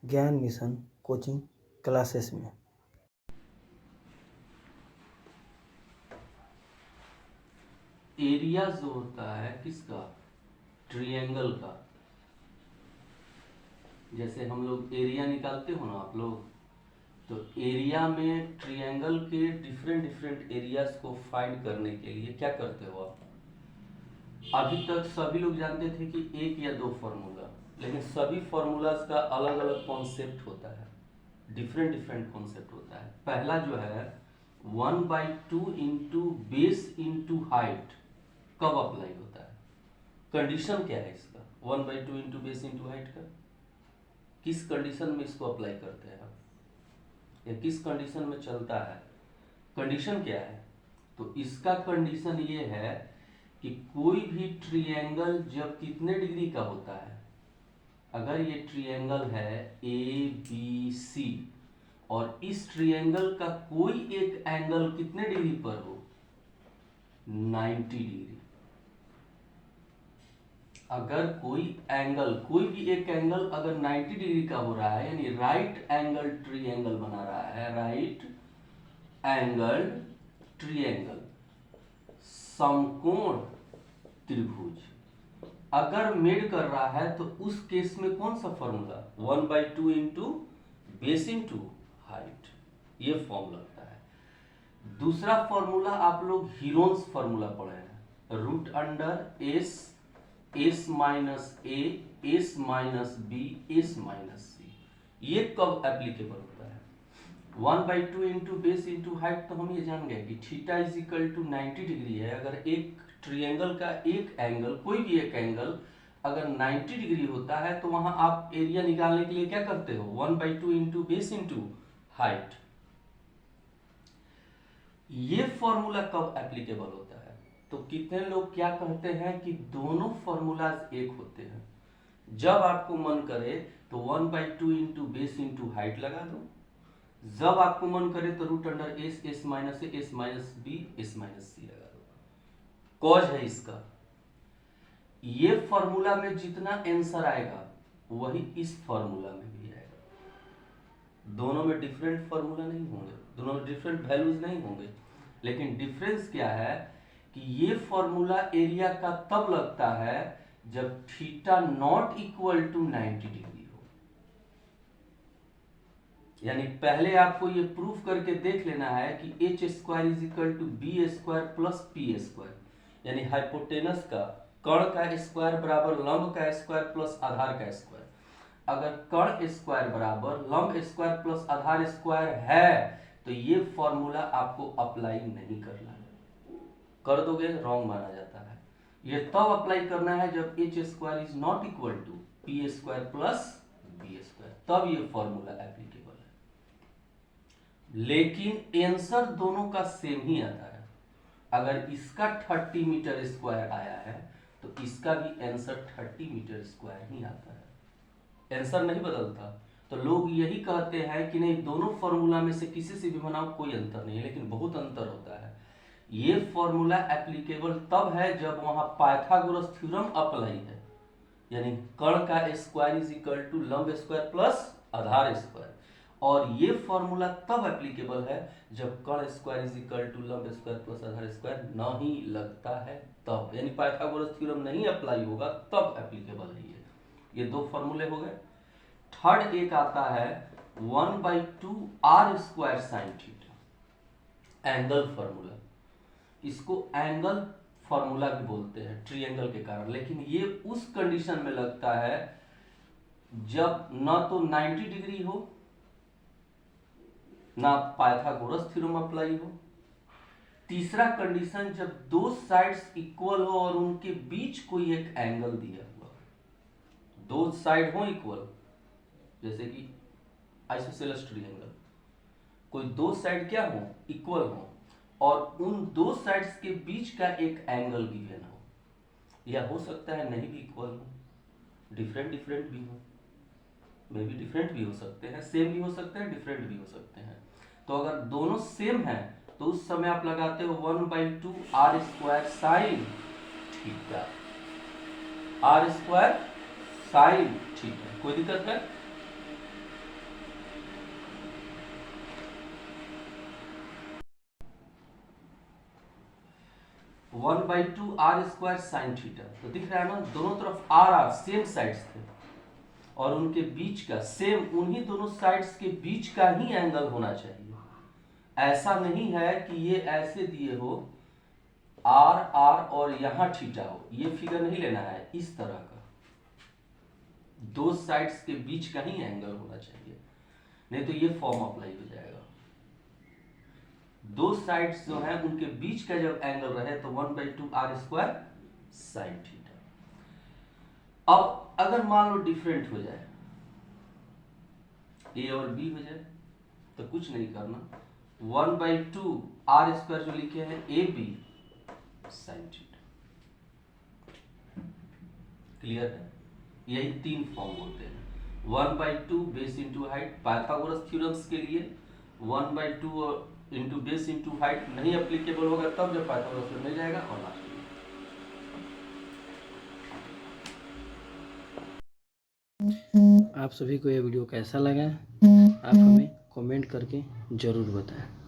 ज्ञान mission coaching classes में। Area जो होता है किसका, ट्रायंगल का। जैसे हम लोग एरिया निकालते हो ना आप लोग, तो एरिया में ट्रायंगल के डिफरेंट डिफरेंट एरियाज को फाइंड करने के लिए क्या करते हो आप। अभी तक सभी लोग जानते थे कि एक या दो फार्मूला, लेकिन सभी फार्मूलाज का अलग अलग कॉन्सेप्ट होता है, डिफरेंट डिफरेंट कॉन्सेप्ट होता है। पहला जो है 1/2 इंटू बेस इंटू हाइट कब अप्लाई होता है, कंडीशन क्या है इसका। 1/2 इंटू बेस इंटू हाइट का किस कंडीशन में इसको अप्लाई करते हैं आप, या किस कंडीशन में चलता है, कंडीशन क्या है। तो इसका कंडीशन ये है कि कोई भी ट्रायंगल जब कितने डिग्री का होता है, अगर ये ट्रायंगल है ए बी सी और इस ट्रायंगल का कोई एक एंगल कितने डिग्री पर हो, 90 डिग्री। अगर कोई एंगल, कोई भी एक एंगल अगर 90 डिग्री का हो रहा है, यानी राइट एंगल ट्रायंगल बना रहा है, राइट एंगल ट्रायंगल, समकोण त्रिभुज अगर मेड कर रहा है, तो उस केस में कौन सा formula, 1/2 into base into height, ये फॉर्म लगता है। दूसरा फॉर्मूला आप लोग हीरोन्स फॉर्मूला पढ़े हैं, root under s, s minus a, s minus b, s minus c. ये कब एप्लीकेबल होता है, 1/2 इंटू बेस इंटू हाइट। तो हम ये जान गए कि theta is equal to 90 degree है। अगर एक ट्रायंगल का एक एंगल, कोई भी एक एंगल अगर 90 डिग्री होता है, तो वहां आप एरिया निकालने के लिए क्या करते हो, 1/2 इंटू बेस इंटू हाइट। ये फॉर्मूला कब एप्लीकेबल होता है, तो कितने लोग क्या कहते हैं कि दोनों फॉर्मूलाज एक होते हैं। जब आपको मन करे तो 1/2 इंटू बेस इंटू हाइट लगा दो, जब आपको मन करे तो root under s, s minus a, s minus b, s minus c लगा दो। कॉज है इसका, ये फॉर्मूला में जितना आंसर आएगा वही इस फॉर्मूला में भी आएगा। दोनों में डिफरेंट फॉर्मूला नहीं होंगे, दोनों में डिफरेंट वैल्यूज नहीं होंगे, लेकिन डिफरेंस क्या है कि ये फॉर्मूला एरिया का तब लगता है जब theta not equal to 90 degree हो। यानी पहले आपको ये प्रूफ करके देख लेना है कि H square is equal to B square plus P square, यानी हाइपोटेनस का, कर्ण का स्क्वायर बराबर लंब का स्क्वायर प्लस आधार का स्क्वायर। अगर कर्ण स्क्वायर बराबर लंब स्क्वायर प्लस आधार स्क्वायर है, तो ये फॉर्मूला आपको अप्लाई नहीं करना है, कर दोगे रॉन्ग माना जाता है। ये तब अप्लाई करना है जब H square is not equal to P square plus B square, तब ये फॉर्मूला एप्लीकेबल है। लेकिन आंसर दोनों का सेम ही आता है। अगर इसका 30 मीटर स्क्वायर आया है, तो इसका भी आंसर 30 मीटर स्क्वायर ही आता है, आंसर नहीं बदलता। तो लोग यही कहते हैं कि नहीं, दोनों फॉर्मूला में से किसी से भी बनाओ कोई अंतर नहीं है, लेकिन बहुत अंतर होता है। ये फॉर्मूला एप्लीकेबल तब है जब वहां पाइथागोरस थ्योरम अप्लाई है, यानी कर्ण का स्क्वायर इज इक्वल टू लंब स्क्वायर प्लस आधार स्क्वायर। और ये फॉर्मूला तब एप्लीकेबल है जब कर्ण स्क्वायर इज इक्वल टू लंब स्क्वायर प्लस आधार स्क्वायर नहीं लगता है, तब, यानी पाइथागोरस थ्योरम नहीं अप्लाई होगा तब एप्लीकेबल है ये दो फॉर्मूले हो गए। थर्ड एक आता है 1/2 R square sine theta, angle formula. इसको एंगल फॉर्मूला भी बोलते हैं ट्रायंगल के कारण, लेकिन ये उस कंडीशन में लगता है जब न तो 90 डिग्री हो, ना पाइथागोरस थ्योरम अप्लाई हो। तीसरा कंडीशन जब दो साइड्स इक्वल हो और उनके बीच कोई एक एंगल दिया हुआ हो, दो साइड हो इक्वल, जैसे कि आइसोसेलेस ट्रायंगल, कोई दो साइड क्या हो, इक्वल हो, और उन दो साइड्स के बीच का एक एंगल गिवन हो, या हो सकता है नहीं भी इक्वल हो, डिफरेंट डिफरेंट भी हो, मे भी डिफरेंट भी हो सकते हैं, सेम भी हो सकते हैं, डिफरेंट भी हो सकते हैं। तो अगर दोनों सेम है तो उस समय आप लगाते हो 1/2 R square sine theta, R square sine theta. कोई दिक्कत है, 1/2 आर स्क्वायर साइन थीटा। तो दिख रहा है ना, दोनों तरफ आर सेम साइड्स थे और उनके बीच का सेम, उन्हीं दोनों साइड्स के बीच का ही एंगल होना चाहिए। ऐसा नहीं है कि ये ऐसे दिए हो आर आर और यहां थीटा हो, ये फिगर नहीं लेना है। इस तरह का दो साइड्स के बीच का ही एंगल होना चाहिए, नहीं तो ये फॉर्म अप्लाई हो जाएगा। दो साइड्स जो हैं उनके बीच का जब एंगल रहे तो 1/2 आर स्क्वायर साइन थीटा। अब अगर मान लो डिफरेंट हो जाए, ए और बी हो जाए, तो कुछ नहीं करना, 1/2 आर स्क्वायर जो लिखे हैं A B sine theta. Clear है? यही तीन फॉर्म होते हैं। 1/2 base into height, Pythagoras theorems के लिए 1/2 इंटू बेस इंटू हाइट नहीं एप्लीकेबल होगा तब जब पाइथागोरस में मिल जाएगा। और लास्ट आप सभी को ये वीडियो कैसा लगा, आप हमें कमेंट करके ज़रूर बताएं।